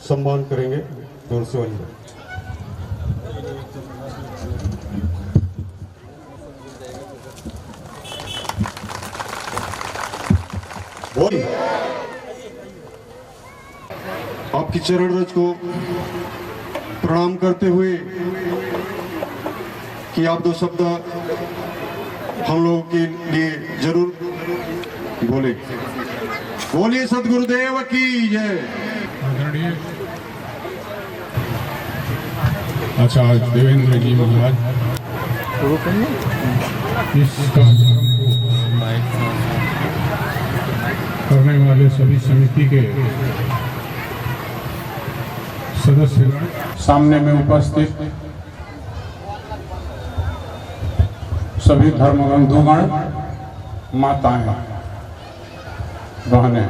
सम्मान करेंगे दूर से वाली। आपकी चरण रज को प्रणाम करते हुए कि आप दो शब्द हम लोगों के लिए जरूर बोले। बोलिए सदगुरुदेव की जय। आचार्य देवेंद्र जी महाराज इस कार्यक्रम को करने वाले सभी समिति के सदस्यगण, सामने में उपस्थित सभी धर्म बंधुगण, माताएं, बहनें,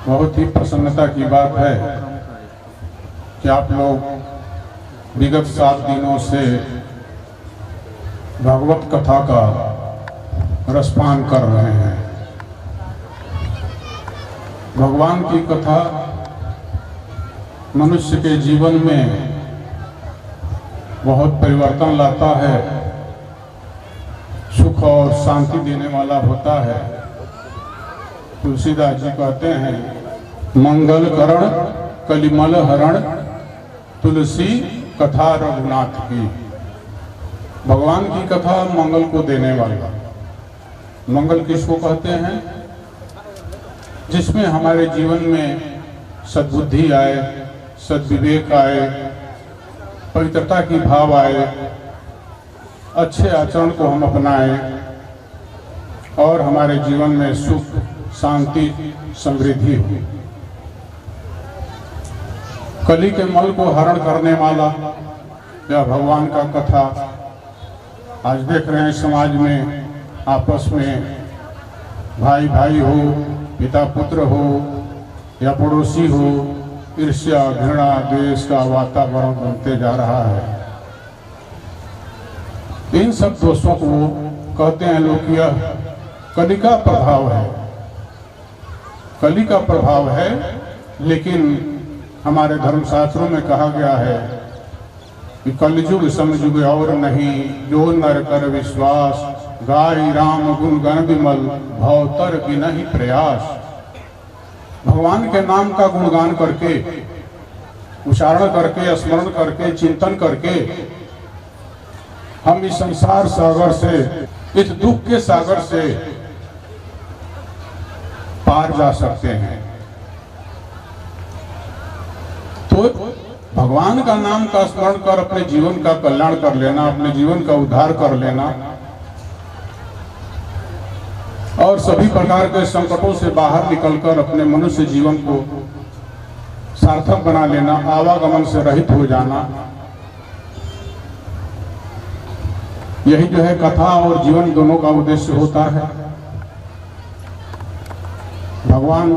बहुत ही प्रसन्नता की बात है कि आप लोग विगत 7 दिनों से भागवत कथा का रसपान कर रहे हैं। भगवान की कथा मनुष्य के जीवन में बहुत परिवर्तन लाता है, सुख और शांति देने वाला होता है। तुलसीदास जी कहते हैं, मंगल करण कलिमल हरण तुलसी कथा रघुनाथ की। भगवान की कथा मंगल को देने वाला। मंगल किसको कहते हैं? जिसमें हमारे जीवन में सद्बुद्धि आए, सद्विवेक आए, पवित्रता की भाव आए, अच्छे आचरण को हम अपनाएं और हमारे जीवन में सुख, शांति, समृद्धि हो। कली के मल को हरण करने वाला यह भगवान का कथा आज देख रहे हैं। समाज में आपस में भाई भाई हो, पिता पुत्र हो या पड़ोसी हो, ईर्ष्या, घृणा, द्वेष का वातावरण बनते जा रहा है। इन सब दोषों को कहते हैं लोग कि यह कली का प्रभाव है। कली का प्रभाव है, लेकिन हमारे धर्मशास्त्रों में कहा गया है कि कलयुग समयुग और नहीं, जो नर कर विश्वास, गाय राम गुण गण विमल, भवतर की नहीं प्रयास। भगवान के नाम का गुणगान करके, उच्चारण करके, स्मरण करके, चिंतन करके हम इस संसार सागर से, इस दुख के सागर से पार जा सकते हैं। तो भगवान का नाम का स्मरण कर अपने जीवन का कल्याण कर लेना, अपने जीवन का उद्धार कर लेना और सभी प्रकार के संकटों से बाहर निकलकर अपने मनुष्य जीवन को सार्थक बना लेना, आवागमन से रहित हो जाना, यही जो है कथा और जीवन दोनों का उद्देश्य होता है। भगवान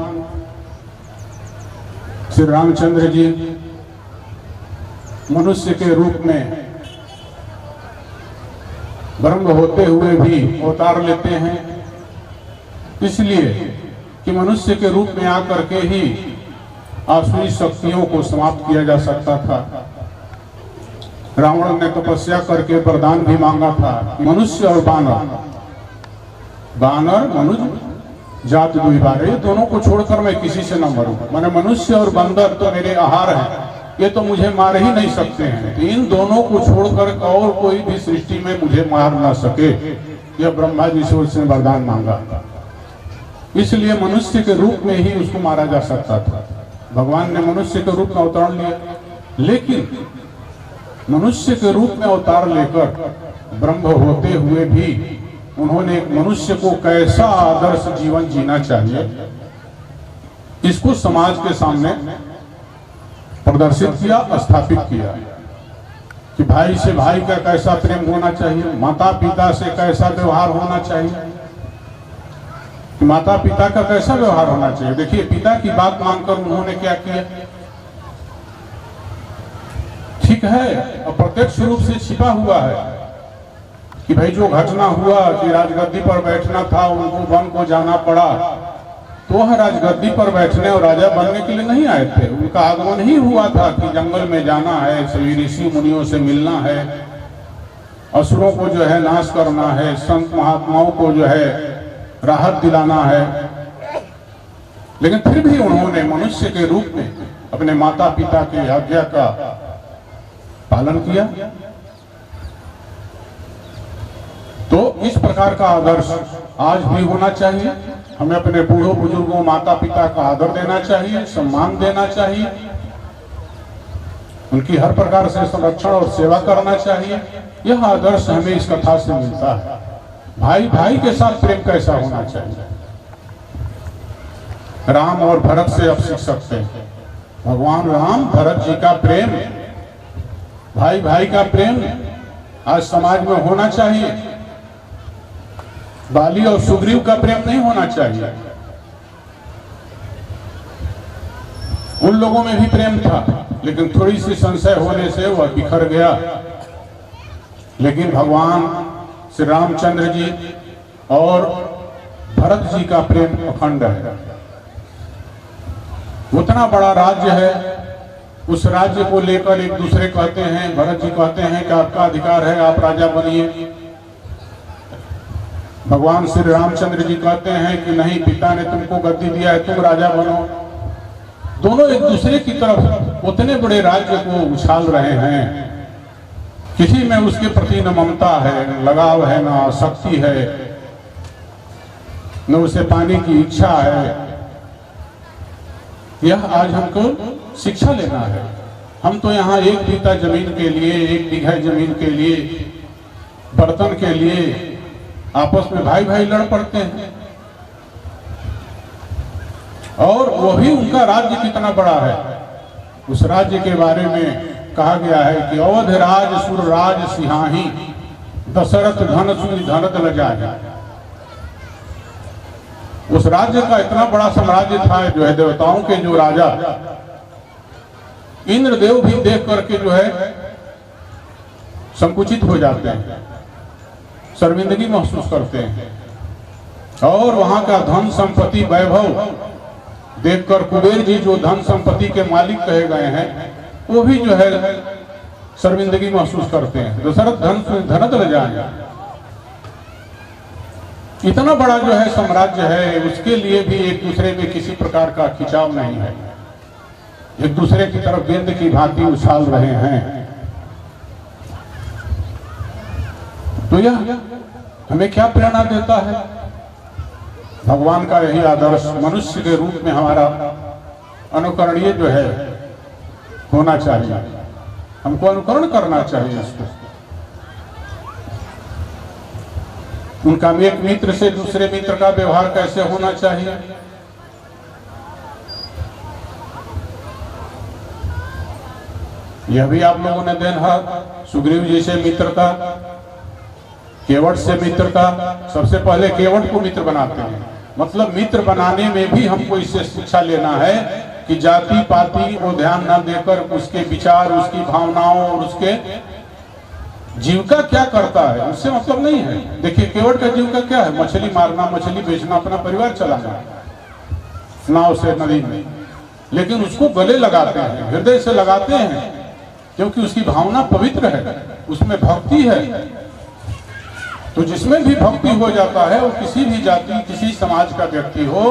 श्री रामचंद्र जी मनुष्य के रूप में ब्रह्म होते हुए भी अवतार लेते हैं, इसलिए कि मनुष्य के रूप में आकर के ही आसुरी शक्तियों को समाप्त किया जा सकता था। रावण ने तपस्या करके वरदान भी मांगा था, मनुष्य और बानर, बानर मनुष्य जात दुईबारे, दोनों को छोड़कर मैं किसी से न मरूं। माने मनुष्य और बंदर तो मेरे आहार हैं, ये तो मुझे मार ही नहीं सकते हैं, तो इन दोनों को छोड़कर और कोई भी सृष्टि में मुझे मार ना सके, यह ब्रह्मा जी से वरदान मांगा। इसलिए मनुष्य के रूप में ही उसको मारा जा सकता था। भगवान ने मनुष्य के रूप में अवतार लिया, लेकिन मनुष्य के रूप में अवतार लेकर ब्रह्म होते हुए भी उन्होंने एक मनुष्य को कैसा आदर्श जीवन जीना चाहिए, इसको समाज के सामने प्रदर्शित किया, स्थापित किया कि भाई से भाई का कैसा प्रेम होना चाहिए, माता पिता से कैसा व्यवहार होना चाहिए, कि माता पिता का कैसा व्यवहार होना चाहिए। देखिए, पिता की बात मानकर उन्होंने क्या किया, ठीक है, अप्रत्यक्ष रूप से छिपा हुआ है कि भाई जो घटना हुआ कि राजगद्दी पर बैठना था, उनको वन को जाना पड़ा, तो वह राजगद्दी पर बैठने और राजा बनने के लिए नहीं आए थे। उनका आगमन ही हुआ था कि जंगल में जाना है, सभी ऋषि मुनियों से मिलना है, असुरों को जो है नाश करना है, संत महात्माओं को जो है राहत दिलाना है। लेकिन फिर भी उन्होंने मनुष्य के रूप में अपने माता पिता की आज्ञा का पालन किया। तो इस प्रकार का आदर्श आज भी होना चाहिए। हमें अपने बूढ़ों बुजुर्गों माता पिता का आदर देना चाहिए, सम्मान देना चाहिए, उनकी हर प्रकार से संरक्षण और सेवा करना चाहिए। यह आदर्श हमें इस कथा से मिलता है। भाई भाई के साथ प्रेम कैसा होना चाहिए, राम और भरत से आप सीख सकते हैं। भगवान राम भरत जी का प्रेम, भाई भाई का प्रेम आज समाज में होना चाहिए। बाली और सुग्रीव का प्रेम नहीं होना चाहिए। उन लोगों में भी प्रेम था, लेकिन थोड़ी सी संशय होने से वह बिखर गया। लेकिन भगवान श्री रामचंद्र जी और भरत जी का प्रेम अखंड है। उतना बड़ा राज्य है, उस राज्य को लेकर एक दूसरे कहते हैं, भरत जी कहते हैं कि आपका अधिकार है, आप राजा बनिए। भगवान श्री रामचंद्र जी कहते हैं कि नहीं, पिता ने तुमको गद्दी दिया है, तुम राजा बनो। दोनों एक दूसरे की तरफ उतने बड़े राज्य को उछाल रहे हैं। किसी में उसके प्रति न ममता है, लगाव है, न आसक्ति है, न उसे पाने की इच्छा है। यह आज हमको शिक्षा लेना है। हम तो यहाँ एक बीता जमीन के लिए, एक बीघा जमीन के लिए, बर्तन के लिए आपस में भाई भाई लड़ पड़ते हैं। और वही उनका राज्य कितना बड़ा है, उस राज्य के बारे में कहा गया है कि अवध राज सुर राज सिंहाही, दशरथ धन सुनि धनत ल जाए। उस राज्य का इतना बड़ा साम्राज्य था जो है, देवताओं के जो राजा इंद्रदेव भी देख करके जो है संकुचित हो जाते हैं, शर्मिंदगी महसूस करते हैं। और वहां का धन संपत्ति वैभव देखकर कुबेर जी जो धन संपत्ति के मालिक कहे गए हैं, वो भी जो है शर्मिंदगी महसूस करते हैं। दशरथ धनत ल जाए। इतना बड़ा जो है साम्राज्य है, उसके लिए भी एक दूसरे में किसी प्रकार का खिंचाव नहीं है, एक दूसरे की तरफ गेंद की भांति उछाल रहे हैं। तो यह हमें क्या प्रेरणा देता है? भगवान का यही आदर्श मनुष्य के रूप में हमारा अनुकरणीय जो है होना चाहिए। हमको अनुकरण करना चाहिए इसको। उनका एक मित्र से दूसरे मित्र का व्यवहार कैसे होना चाहिए, यह भी आप लोगों ने देखा। सुग्रीव जी से मित्रता, केवट से मित्रता। सबसे पहले केवट को मित्र बनाते हैं। मतलब मित्र बनाने में भी हमको इससे शिक्षा लेना है कि जाति पाति को ध्यान न देकर उसके विचार, उसकी भावनाओं और उसके जीविका क्या करता है उससे मतलब नहीं है। देखिए केवट का जीविका क्या है? मछली मारना, मछली बेचना, अपना परिवार चलाना नाव से नदी में। लेकिन उसको गले लगाते हैं, हृदय से लगाते हैं, क्योंकि उसकी भावना पवित्र है, उसमें भक्ति है। तो जिसमें भी भक्ति हो जाता है, वो किसी भी जाति किसी समाज का व्यक्ति हो,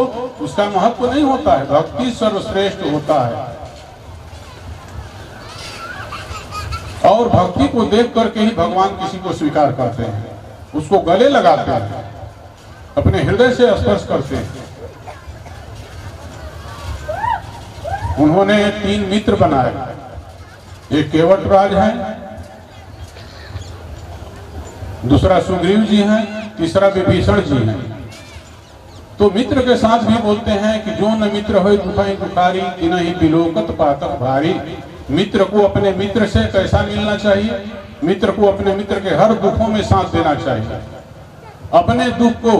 उसका महत्व नहीं होता है, भक्ति सर्वश्रेष्ठ होता है। और भक्ति को देख करके ही भगवान किसी को स्वीकार करते हैं, उसको गले लगाते हैं, अपने हृदय से स्पर्श करते हैं। उन्होंने 3 मित्र बनाए, एक केवट राज है, दूसरा सुग्रीव जी हैं, तीसरा विभीषण जी हैं। तो मित्र के साथ भी बोलते हैं कि जो न मित्र हो दुखाई दुखारी, तिनहि बिलोकत पातक भारी। मित्र को अपने मित्र से कैसा मिलना चाहिए? मित्र को अपने मित्र के हर दुखों में साथ देना चाहिए। अपने दुख को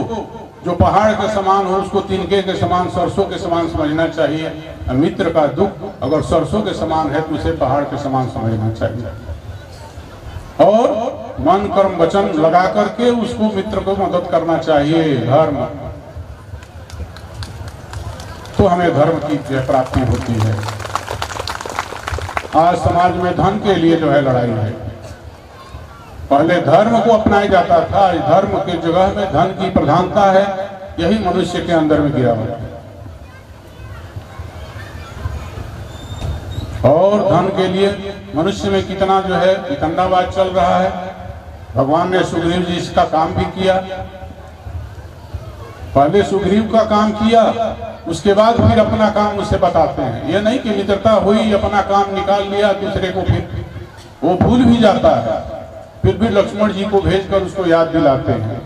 जो पहाड़ के समान हो उसको तिनके के समान, सरसों के समान समझना चाहिए। मित्र का दुख अगर सरसों के समान है तो उसे पहाड़ के समान समझना चाहिए। और मन कर्म वचन लगा करके उसको मित्र को मदद करना चाहिए। धर्म तो हमें धर्म की जय प्राप्ति होती है। आज समाज में धन के लिए जो है लड़ाई है। पहले धर्म को अपनाया जाता था, आज धर्म की जगह में धन की प्रधानता है। यही मनुष्य के अंदर में गिरावट है। और धन के लिए मनुष्य में कितना जो है वितंडावाद चल रहा है। भगवान ने सुग्रीव जी इसका काम भी किया। पहले सुग्रीव का काम किया, उसके बाद फिर अपना काम उसे बताते हैं। यह नहीं कि मित्रता हुई, अपना काम निकाल लिया, दूसरे को फिर वो भूल भी जाता है, फिर भी लक्ष्मण जी को भेजकर उसको याद दिलाते हैं।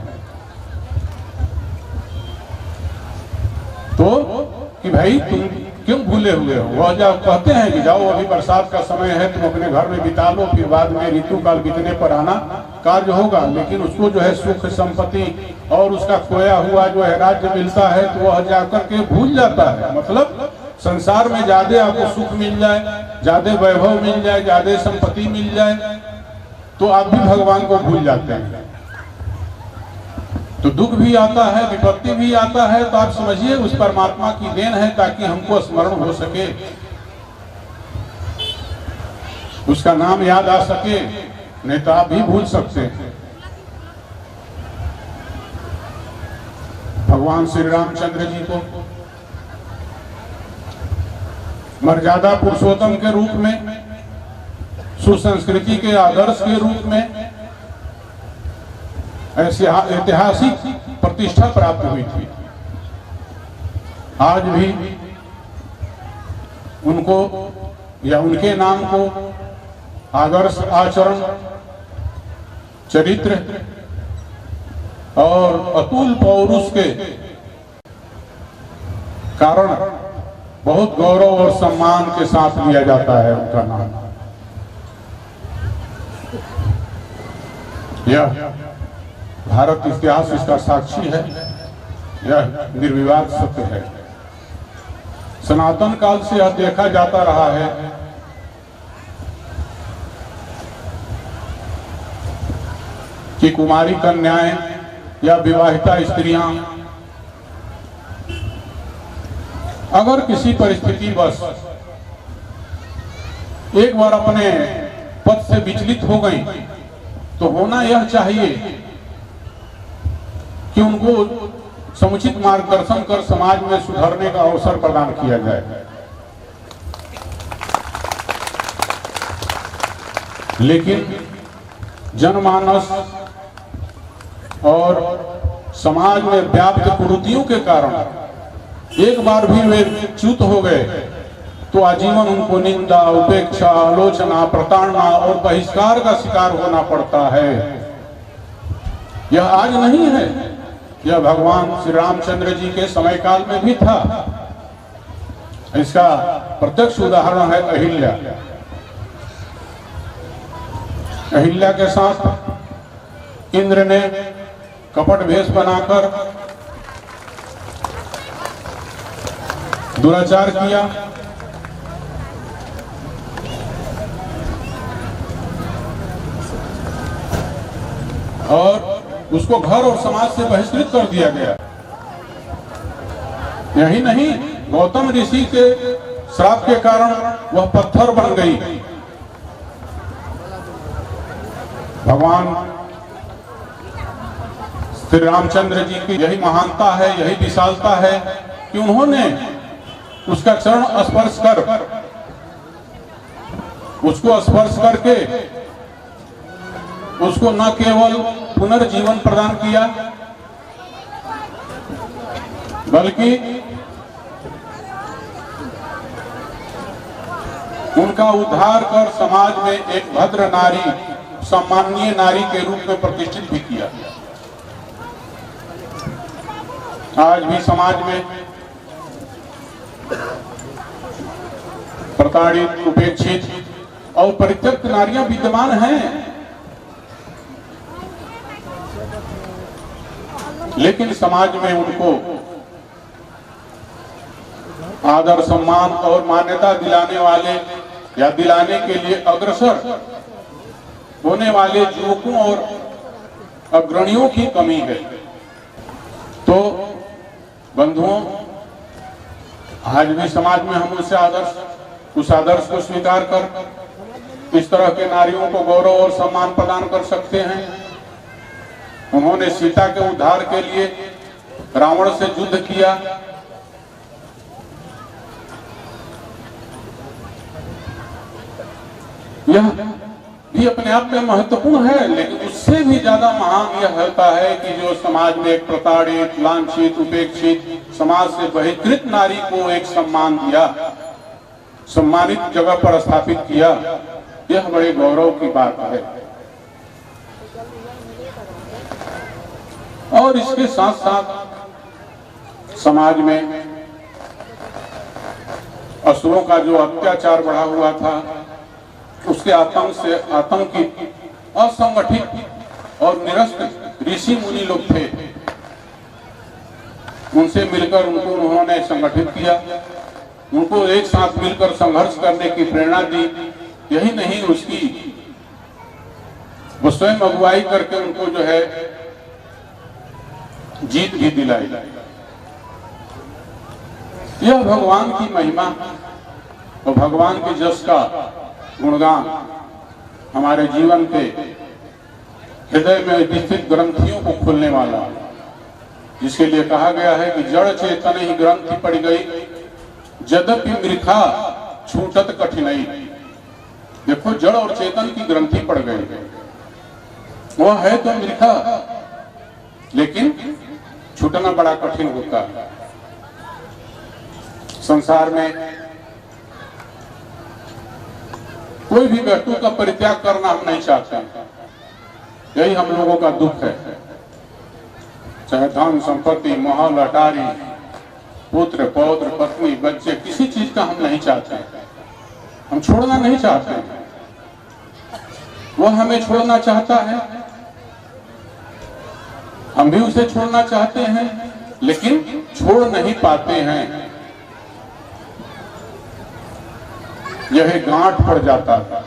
तो कि भाई तुम क्यों भूले हुए हो। वह जब कहते हैं कि जाओ अभी बरसात का समय है, तुम अपने घर में बिता लो, फिर बाद में ऋतु काल बीतने पर आना, कार्य होगा। लेकिन उसको जो है सुख संपत्ति और उसका खोया हुआ जो है राज्य मिलता है, तो वह जाकर के भूल जाता है। मतलब संसार में ज्यादा आपको सुख मिल जाए, ज्यादा वैभव मिल जाए, ज्यादा संपत्ति मिल जाए, तो आप भी भगवान को भूल जाते हैं। तो दुख भी आता है, विपत्ति भी आता है, तो आप समझिए उस परमात्मा की देन है, ताकि हमको स्मरण हो सके, उसका नाम याद आ सके। नहीं तो आप भी भूल सकते हैं। भगवान श्री रामचंद्र जी को मर्यादा पुरुषोत्तम के रूप में, सुसंस्कृति के आदर्श के रूप में ऐसी ऐतिहासिक प्रतिष्ठा प्राप्त हुई थी। आज भी उनको या उनके नाम को आदर्श आचरण, चरित्र और अतुल पौरुष के कारण बहुत गौरव और सम्मान के साथ लिया जाता है उनका नाम। यह भारत इतिहास इसका साक्षी है, यह निर्विवाद सत्य है। सनातन काल से यह देखा जाता रहा है कि कुमारी कन्याएं या विवाहिता स्त्रियां अगर किसी परिस्थिति बस एक बार अपने पद से विचलित हो गई, तो होना यह चाहिए कि उनको समुचित मार्गदर्शन कर समाज में सुधरने का अवसर प्रदान किया जाए। लेकिन जनमानस और समाज में व्याप्त कुरीतियों के कारण एक बार भी वे च्युत हो गए, तो आजीवन उनको निंदा, उपेक्षा, आलोचना, प्रताड़ना और बहिष्कार का शिकार होना पड़ता है। यह आज नहीं है, यह भगवान श्री रामचंद्र जी के समय काल में भी था। इसका प्रत्यक्ष उदाहरण है अहिल्या। अहिल्या के साथ इंद्र ने कपट वेश बनाकर दुराचार किया। और उसको घर और समाज से बहिष्कृत कर दिया गया। यही नहीं, गौतम ऋषि के श्राप के कारण वह पत्थर बन गई। भगवान श्री रामचंद्र जी की यही महानता है, यही विशालता है कि उन्होंने उसका चरण स्पर्श कर, उसको स्पर्श करके उसको न केवल पुनर्जीवन प्रदान किया, बल्कि उनका उद्धार कर समाज में एक भद्र नारी, सम्माननीय नारी के रूप में प्रतिष्ठित भी किया। आज भी समाज में प्रताड़ित, उपेक्षित और परित्यक्त नारियां विद्यमान हैं, लेकिन समाज में उनको आदर, सम्मान और मान्यता दिलाने वाले या दिलाने के लिए अग्रसर होने वाले युवकों और अग्रणियों की कमी है। तो बंधुओं, आज भी समाज में हम उस आदर्श को स्वीकार कर इस तरह के नारियों को गौरव और सम्मान प्रदान कर सकते हैं। उन्होंने सीता के उद्धार के लिए रावण से युद्ध किया। यह भी अपने आप में महत्वपूर्ण है, लेकिन उससे भी ज्यादा महान यह होता है कि जो समाज में एक प्रताड़ित, लांछित, उपेक्षित, समाज से बहिष्कृत नारी को एक सम्मान दिया, सम्मानित जगह पर स्थापित किया। यह बड़े गौरव की बात है। और इसके साथ साथ समाज में असुरों का जो अत्याचार बढ़ा हुआ था, उसके आतंकित, असंगठित और निरस्त ऋषि मुनि लोग थे। उनसे मिलकर उन्होंने संगठित किया, उनको एक साथ मिलकर संघर्ष करने की प्रेरणा दी। यही नहीं, वो स्वयं अगुवाई करके उनको जो है जीत भी दिलाई। यह भगवान की महिमा और भगवान के जस का गुणगान हमारे जीवन के हृदय में स्थित ग्रंथियों को खोलने वाला, जिसके लिए कहा गया है कि जड़ चेतन ही ग्रंथि पड़ गई, यद्यपि मृखा छूटत कठिनाई। देखो, जड़ और चेतन की ग्रंथि पड़ गई, वह है तो मृखा, लेकिन छूटना बड़ा कठिन होता है। संसार में कोई भी वस्तु का परित्याग करना हम नहीं चाहते, यही हम लोगों का दुख है। चाहे धन संपत्ति, महल अटारी, पुत्र पौत्र, पत्नी, बच्चे, किसी चीज का हम नहीं चाहते, हम छोड़ना नहीं चाहते। वह हमें छोड़ना चाहता है, हम भी उसे छोड़ना चाहते हैं, लेकिन छोड़ नहीं पाते हैं। यह गांठ पड़ जाता है,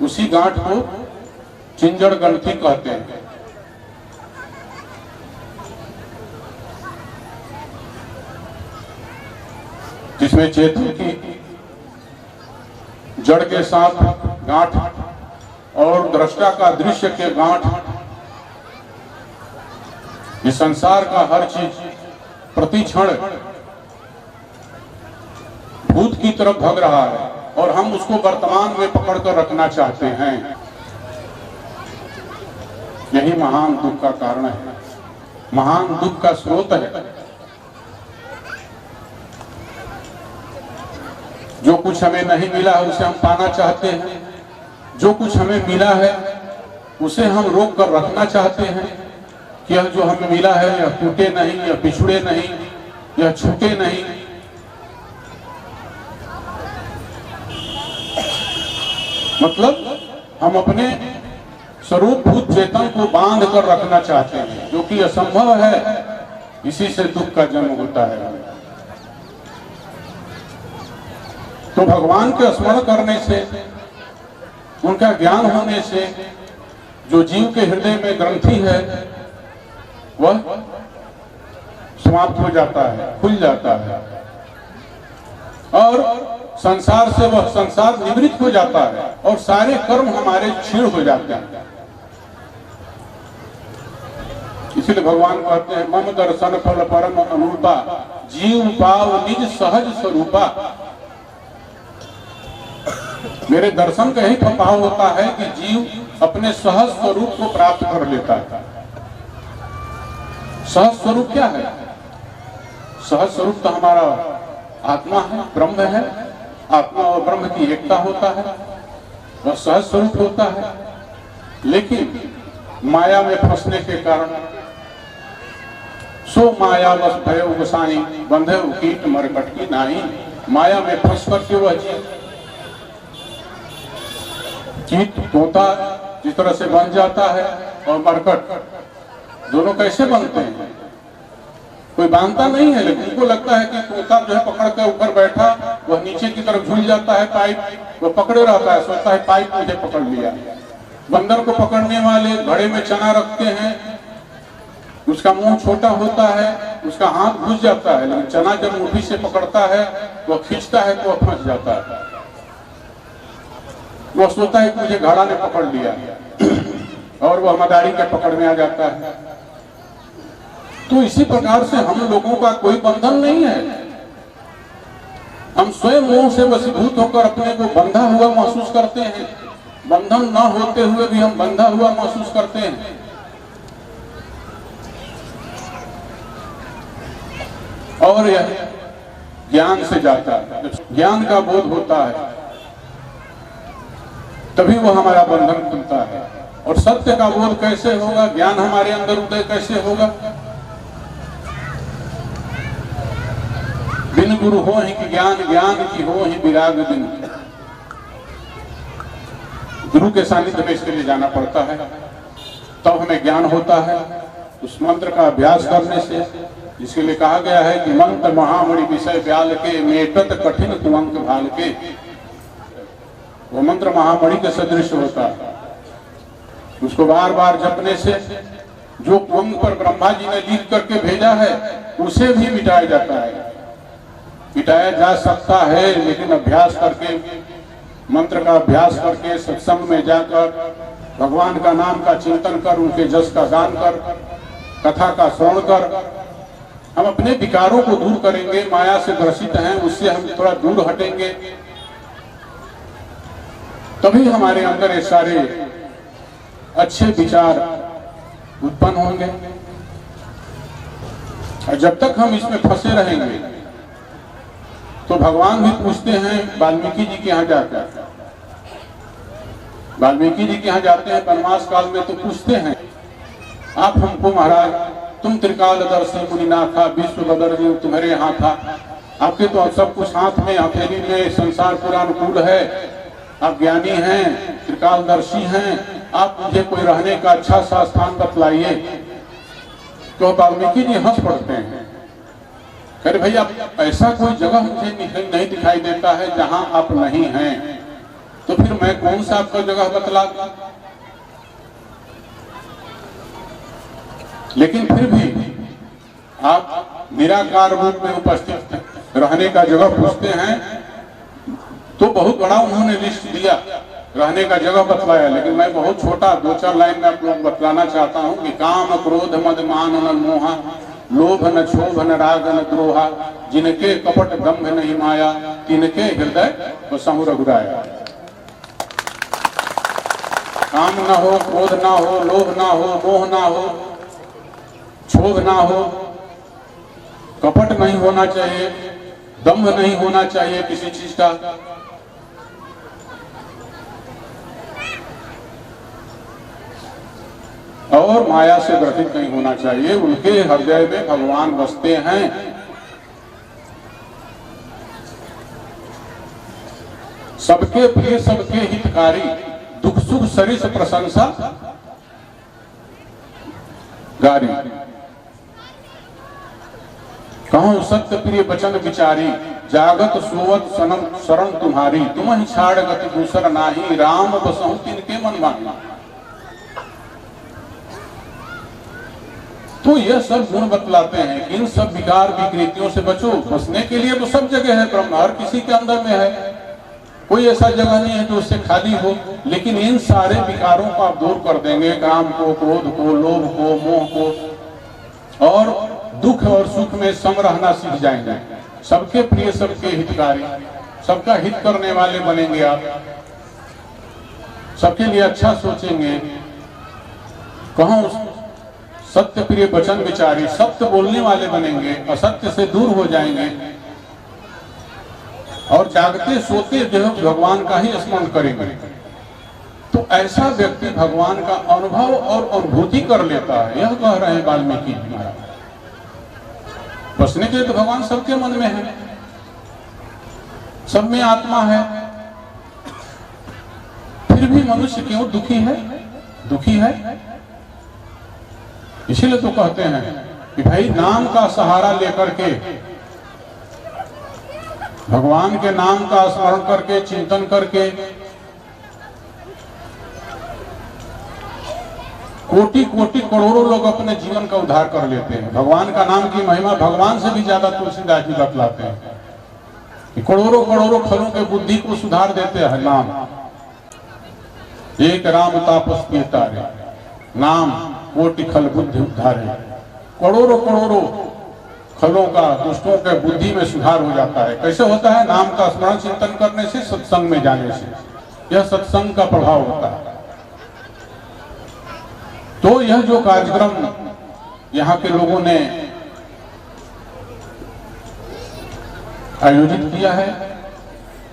उसी गांठ को चिंजड़ ग्रंथि कहते हैं। जिसमें चेतन की जड़ के साथ गांठ और दृष्टा का दृश्य के गांठ, इस संसार का हर चीज प्रति क्षण भूत की तरफ भाग रहा है और हम उसको वर्तमान में पकड़कर रखना चाहते हैं। यही महान दुख का कारण है, महान दुख का स्रोत है। जो कुछ हमें नहीं मिला है उसे हम पाना चाहते हैं, जो कुछ हमें मिला है उसे हम रोक कर रखना चाहते हैं कि यह जो हमें मिला है यह टूटे नहीं, यह पिछड़े नहीं, यह छूटे नहीं। मतलब हम अपने स्वरूप भूत चेतन को बांध कर रखना चाहते हैं, जो कि असंभव है। इसी से दुख का जन्म होता है। तो भगवान के स्मरण करने से, उनका ज्ञान होने से जो जीव के हृदय में ग्रंथि है वह समाप्त हो जाता है, खुल जाता है, और संसार से वह संसार निवृत्त हो जाता है और सारे कर्म हमारे क्षीण हो जाते हैं। इसलिए भगवान कहते हैं, मम दर्शन फल परम अनुरूपा, जीव पाव निज सहज स्वरूपा। मेरे दर्शन का ही भाव होता है कि जीव अपने सहज स्वरूप को प्राप्त कर लेता है। सहज स्वरूप क्या है? सहज स्वरूप तो हमारा आत्मा है, ब्रह्म है। आत्मा और ब्रह्म की एकता होता है, वह सहज स्वरूप होता है। लेकिन माया में फंसने के कारण सो माया बस भय उगसानी, बंधे कीट मरकट की नाही। माया में फंस करके वह कीट तोता जिस तरह से बन जाता है और मरकट दोनों कैसे बनते हैं? कोई बांधता नहीं है, लेकिन उनको लगता है कि तोता जो है पकड़ कर ऊपर बैठा, वह नीचे की तरफ झूल जाता है, पाइप वह पकड़े रहता है, सोचता है पाइप मुझे पकड़ लिया। बंदर को पकड़ने वाले घड़े में चना रखते हैं, उसका मुंह छोटा होता है, उसका हाथ घुस जाता है, लेकिन चना जब मुट्ठी से पकड़ता है, वह खींचता है तो वह फंस जाता है। वो सोचता है कि मुझे घड़ा ने पकड़ लिया और वह मदारी के पकड़ में आ जाता है। तो इसी प्रकार से हम लोगों का कोई बंधन नहीं है। हम स्वयं मोह से वशीभूत होकर अपने को बंधा हुआ महसूस करते हैं, बंधन न होते हुए भी हम बंधा हुआ महसूस करते हैं। और यह ज्ञान से जाता है, ज्ञान का बोध होता है तभी वो हमारा बंधन खुलता है। और सत्य का बोध कैसे होगा, ज्ञान हमारे अंदर उदय कैसे होगा? बिन गुरु हो ही कि ज्ञान, ज्ञान की हो ही विराग बिन। गुरु के सानिध्य में इसके लिए जाना पड़ता है, तब हमें ज्ञान होता है। उस मंत्र का अभ्यास करने से, जिसके लिए कहा गया है कि मंत्र महामणि विषय ब्याल के, मेटत कठिन कुअंक भाल के। वो मंत्र महामणि के सदृश होता है। उसको बार बार जपने से जो कुंभ पर ब्रह्मा जी ने लिख करके भेजा है उसे भी मिटाया जाता है। मिटाया जा सकता है, लेकिन अभ्यास करके, मंत्र का अभ्यास करके, सत्संग में जाकर, भगवान का नाम का चिंतन कर, उनके जस का गान कर, कथा का श्रवण कर हम अपने विकारों को दूर करेंगे। माया से ग्रसित हैं, उससे हम थोड़ा दूर हटेंगे, तभी हमारे अंदर ये सारे अच्छे विचार उत्पन्न होंगे। और जब तक हम इसमें फंसे रहेंगे तो भगवान भी पूछते हैं वाल्मीकि जी के यहाँ जाकर, वाल्मीकि जी के यहाँ जाते हैं वनवास काल में, तो पूछते हैं आप हमको महाराज, तुम त्रिकालदर्शी मुनिनाथा, विश्व बदर जो तुम्हारे यहाँ था, आपके तो सब कुछ हाथ में, हथेली में, संसार पूरा अनुकूल है, आप ज्ञानी हैं, त्रिकालदर्शी हैं, आप मुझे कोई रहने का अच्छा सा स्थान बतलाइए। तो वाल्मीकि जी हंस पड़ते हैं, कह रहे भैया ऐसा कोई जगह मुझे नहीं दिखाई देता है जहां आप नहीं हैं, तो फिर मैं कौन सा आपका जगह बतला दूं? लेकिन फिर भी आप निराकार रूप में उपस्थित रहने का जगह पूछते हैं, तो बहुत बड़ा उन्होंने लिस्ट दिया, रहने का जगह बतलाया। लेकिन मैं बहुत छोटा 2-4 लाइन में आप लोग बतलाना चाहता हूं कि काम क्रोध मद मान न मोहा, लोभ न क्षोभ न राग न द्रोहा, जिनके कपट दंभ नहीं माया, तिनके हृदय बसहु रघुराया। काम ना हो, क्रोध ना हो, लोभ ना हो, मोह ना हो, क्षोभ ना हो, कपट नहीं होना चाहिए, दंभ नहीं होना चाहिए किसी चीज का, और माया से ग्रसित नहीं होना चाहिए। उनके हृदय में भगवान बसते हैं। सबके प्रिय, सबके हितकारी, दुख सुख सरिस प्रशंसा गारी। कहूं सत्य प्रिय वचन विचारी, जागत सोवत सनम शरण तुम्हारी, तुम ही छाड़ गति दूसर नाही, राम बसहु तिनके मन माही। तो यह सब गुण बतलाते हैं कि इन सब विकार विकृतियों से बचो। बसने के लिए तो सब जगह है, ब्रह्म हर किसी के अंदर में है, कोई ऐसा जगह नहीं है जो उससे खाली हो। लेकिन इन सारे विकारों को आप दूर कर देंगे, काम को, क्रोध को, लोभ को, मोह को, और दुख और सुख में सम रहना सीख जाएंगे। सबके प्रिय, सबके हितकारी, सबका हित करने वाले बनेंगे आप, सबके लिए अच्छा सोचेंगे। कहूं सत्य प्रिय वचन विचारी, सत्य बोलने वाले बनेंगे, असत्य से दूर हो जाएंगे, और जागते सोते जो है भगवान का ही स्मरण करेंगे। तो ऐसा व्यक्ति भगवान का अनुभव और अनुभूति कर लेता है। यह कह रहे हैं वाल्मीकि महाराज। बसने के लिए तो भगवान सबके मन में है, सब में आत्मा है, फिर भी मनुष्य क्यों दुखी है? दुखी है इसीलिए तो कहते हैं कि भाई नाम का सहारा लेकर के, भगवान के नाम का स्मरण करके, चिंतन करके, कोटि कोटि करोड़ों लोग अपने जीवन का उद्धार कर लेते हैं। भगवान का नाम की महिमा भगवान से भी ज्यादा तुलसीदास जी बतलाते हैं कि करोड़ों करोड़ों खलों के बुद्धि को सुधार देते हैं नाम। एक राम तापस के तारे, नाम कोटि खल बुद्धि उद्धारे। करोड़ों करोड़ों खलों का दुष्टों के बुद्धि में सुधार हो जाता है। कैसे होता है? नाम का स्मरण चिंतन करने से, सत्संग में जाने से। यह सत्संग का प्रभाव होता है। तो यह जो कार्यक्रम यहाँ के लोगों ने आयोजित किया है,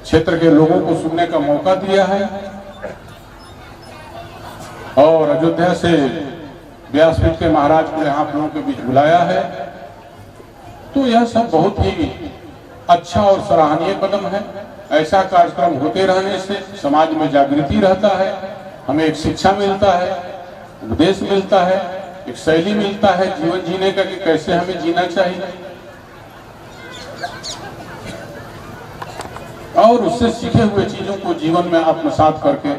क्षेत्र के लोगों को सुनने का मौका दिया है और अयोध्या से व्यासपीठ के महाराज को यहाँ लोगों के बीच बुलाया है, तो यह सब बहुत ही अच्छा और सराहनीय कदम है। ऐसा कार्यक्रम होते रहने से समाज में जागृति रहता है, हमें एक शिक्षा मिलता है, उपदेश मिलता है, एक शैली मिलता है जीवन जीने का कि कैसे हमें जीना चाहिए, और उससे सीखे हुए चीजों को जीवन में आत्मसात करके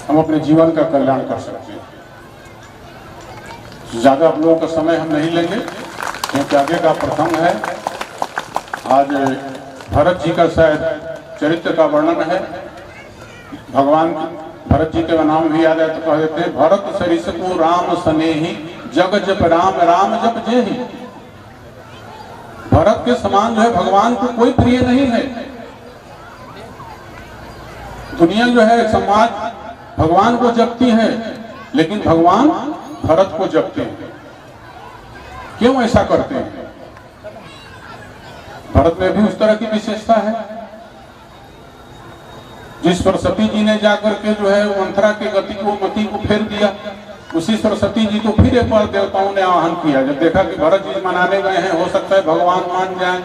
हम अपने जीवन का कल्याण कर सकते हैं। ज्यादा आप लोगों का समय हम नहीं लेंगे क्योंकि आगे का प्रसंग है। आज भरत जी का शायद चरित्र का वर्णन है। भगवान भरत जी के नाम भी याद है तो कह देते हैं, भरत सरिस को राम स्नेही, जग जप राम राम जप जेहि। भरत के समान जो है भगवान को कोई प्रिय नहीं है। दुनिया जो है समाज भगवान को जपती है, लेकिन भगवान भरत को जपते हैं। क्यों ऐसा करते हैं? भरत में भी उस तरह की विशेषता है। जिस सरस्वती जी ने जाकर के जो है मंथरा के गति को मति को फेर दिया, उसी सरस्वती जी को फिर एक बार देवताओं ने आह्वान किया। जब देखा कि भरत जी मनाने गए हैं, हो सकता है भगवान मान जाए,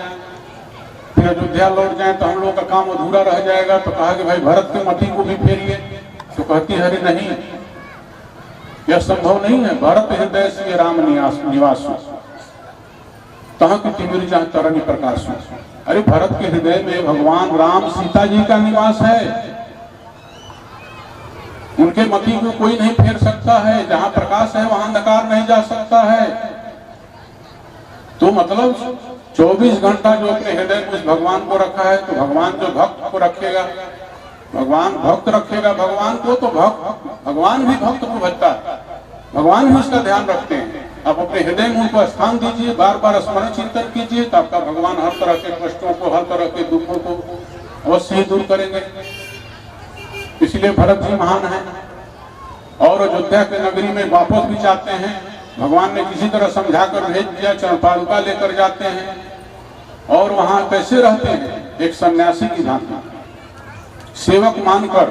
फिर अयोध्या लौट जाए तो हम लोगों का काम अधूरा रह जाएगा, तो कहा कि भाई भरत के मति को भी फेरिए। तो कहती है, अरे नहीं, यह संभव नहीं है। भरत हृदय से राम निवास तहाँ की तिमिर जहाँ तरनी प्रकाश। अरे भरत के हृदय में भगवान राम सीता जी का निवास है। उनके मति को कोई नहीं फेर सकता है। जहां प्रकाश है वहां अंधकार नहीं जा सकता है। तो मतलब 24 घंटा जो अपने हृदय में उस भगवान को रखा है, तो भगवान जो भक्त को रखेगा, भगवान भक्त रखेगा भगवान को, तो भगवान भी भक्त को भजता है, भगवान भी उसका ध्यान रखते हैं। आप अपने हृदय में उनको स्थान दीजिए, बार बार स्मरण चिंतन कीजिए, तो आपका भगवान हर तरह के कष्टों को, हर तरह के दुखों को अवश्य ही दूर करेंगे। इसलिए भरत जी महान है। और अयोध्या के नगरी में वापस भी जाते हैं। भगवान ने किसी तरह समझाकर भेज दिया, चरणपादुका लेकर जाते हैं और वहां कैसे रहते हैं? एक सन्यासी की भांति, सेवक मानकर।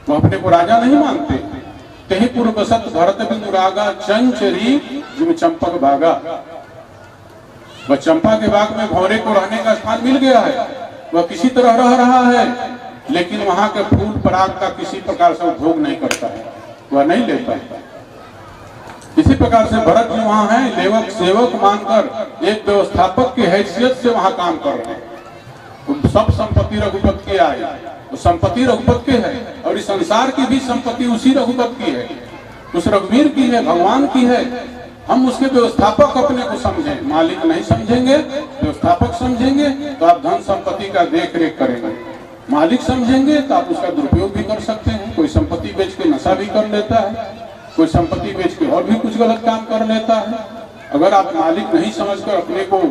वो अपने को राजा नहीं मानते। तेहि पूर्वसत भरत बिनुरागा, चंचरी जिम चंपक भागा। वह चंपा के बाग में भौरे को रहने का स्थान मिल गया है, वह किसी तरह रह रहा है, लेकिन वहां के फूल पराग का किसी प्रकार से उपभोग नहीं करता है, वह नहीं लेता है। इसी प्रकार से भरत जी वहां हैं, लेवक सेवक मानकर एक व्यवस्थापक की हैसियत से वहां काम कर रहे हैं। तो सब संपत्ति रघुपत की आई, तो संपत्ति रघुपत के है, और इस संसार की भी संपत्ति उसी रघुपत की है, उस रघुवीर की है, भगवान की है। हम उसके व्यवस्थापक अपने को समझें, मालिक नहीं समझेंगे, व्यवस्थापक समझेंगे तो आप धन संपत्ति का देख रेख करेंगे। मालिक समझेंगे तो आप उसका दुरुपयोग भी कर सकते हैं। कोई संपत्ति बेच के नशा भी कर लेता है, कोई संपत्ति बेच के और भी कुछ गलत काम कर लेता है। अगर आप मालिक नहीं समझकर अपने को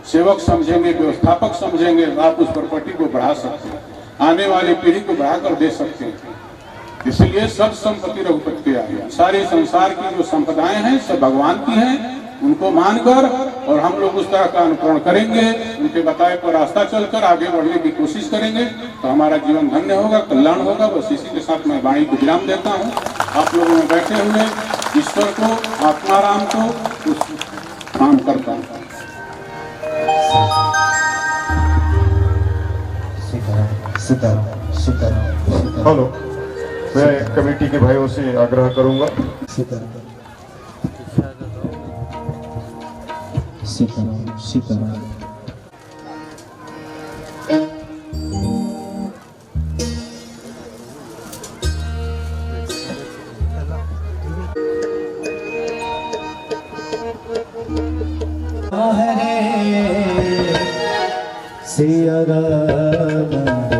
सेवक समझेंगे, व्यवस्थापक समझेंगे, तो आप उस प्रॉपर्टी को बढ़ा सकते हैं, आने वाली पीढ़ी को बढ़ाकर दे सकते हैं। इसलिए सब संपत्ति रघुपत की आई है। सारे संसार की जो संपदाएं हैं सब भगवान की हैं, उनको मानकर और हम लोग उस तरह का अनुकरण करेंगे, उनके बताए पर रास्ता चलकर आगे बढ़ने की कोशिश करेंगे, तो हमारा जीवन धन्य होगा, कल्याण होगा। बस इसी के साथ मैं वाणी को विराम देता हूँ। आप लोगों में बैठे हुए ईश्वर को, आत्माराम को काम करता हूँ। हेलो, मैं कमेटी के भाइयों से आग्रह करूंगा, सीताराम। सीताराम